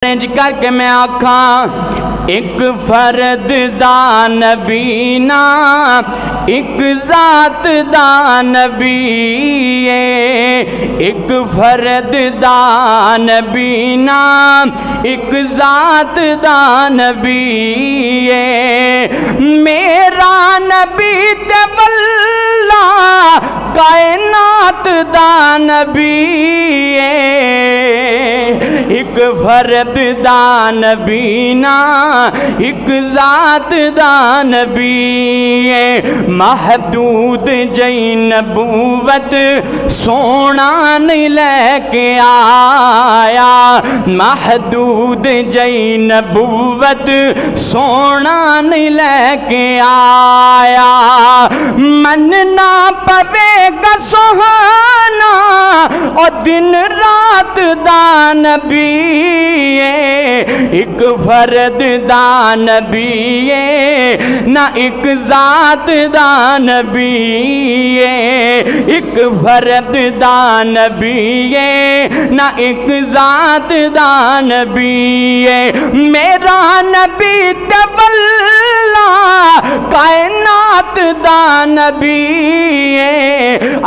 کر کے میں آکھاں ایک فرد دا نبی نا ایک ذات دا نبی ایک فرد دا نبی نا ایک ذات دا نبی میرا نبی تے واللہ کائنات دا نبی ایک فرد دا نبی نا ایک ذات دا نبی محدود جئی نبوت سونا نہیں لے کے آیا محدود جئی نبوت سونا نہیں لے کے آیا مننا پوے گا سہانا اور دن رات دا نبی ایک فرد دا نبی نہ ایک ذات دا نبی ایک فرد دا نبی نہ ایک ذات دا نبی میرا نبی تے واللہ کائنات دا نبی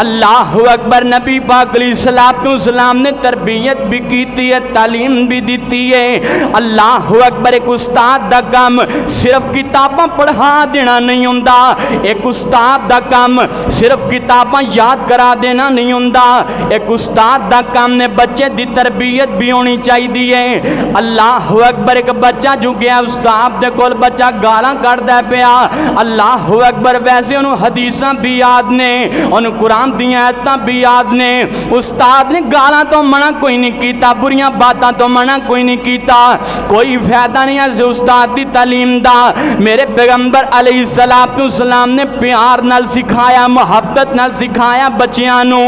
اللہ اکبر۔ نبی پاک علیہ السلام نے تربیت بھی کیتی ہے، تعلیم بھی دیتی ہے۔ اللہ اکبر۔ ایک استاد دا کام صرف کتاباں پڑھا دینا نہیں ہوندا، ایک استاد دا کام صرف کتاباں یاد کرا دینا نہیں ہوندا، ایک استاد دا کام نے بچے دی تربیت بھی ہونی چاہیے۔ اللہ اکبر۔ ایک بچہ جو گیا استاد دے کول، بچہ گالاں کڈدا پیا، اللہ اکبر، ویسے انہوں حدیثاں بھی یاد نے، انہوں قرآن دی آیتاں بھی یاد نے، استاد نے گالاں تو منع کوئی نہیں کیتا، بریاں باتاں تو منع کوئی نہیں کیتا، کوئی فائدہ نہیں ہے استاد دی تعلیم دا۔ میرے پیغمبر علیہ السلام نے پیار نال سکھایا، محبت نال سکھایا بچیاں نو۔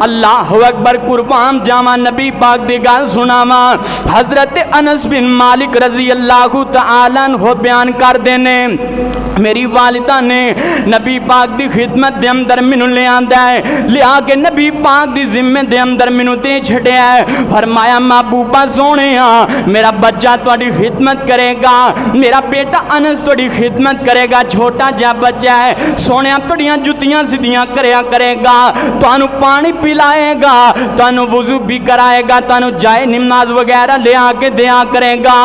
اللہ اکبر۔ قربان جاواں نبی پاک دی گل سناواں، حضرت انس بن مالک رضی اللہ تعالی عنہ بیان کر دینے، میری والدہ نے نبی پاک دی خدمت دے اندر مینوں لے آندا ہے، لیا کے نبی پاک دی ذمہ دے اندر مینوں دے چھڑیا ہے، فرمایا محبوبہ سونیا میرا بچہ تہاڈی خدمت کرے گا، میرا بیٹا انس تہاڈی خدمت کرے گا، چھوٹا جا بچہ ہے، سونیا تہاڈیاں جُتیاں سیدھیاں کریا کرے گا، تانوں پانی پلائے گا، تانوں وضو بھی کرائے گا، تانوں جائے نماز وغیرہ لے آ کے دیا کرے گا،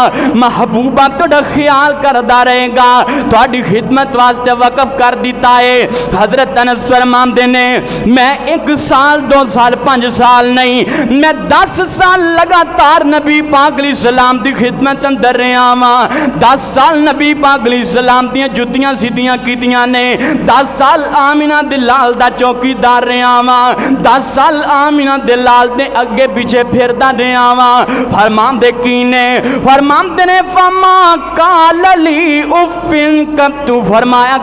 محبوبہ تہاڈا خیال کردا رہے گا، تہاڈی خدمت واسطے وقف کر دیتا ہے۔ حضرت انس فرماندے نے میں 1 سال 2 سال 5 سال نہیں، میں 10 سال لگاتار نبی پاک علیہ السلام دی خدمت اندر رہا ہاں، 10 سال نبی پاک علیہ السلام دیاں جُتیاں سیدھیاں کیتیاں نے، 10 سال آمینہ دلال دا چوکی دار رہا ہاں، 10 سال آمینہ دلال دے اگے پیچھے پھردا رہا ہاں۔ فرماندے کینے، فرماندے نے فما قال لی اف کب تو، فرمایا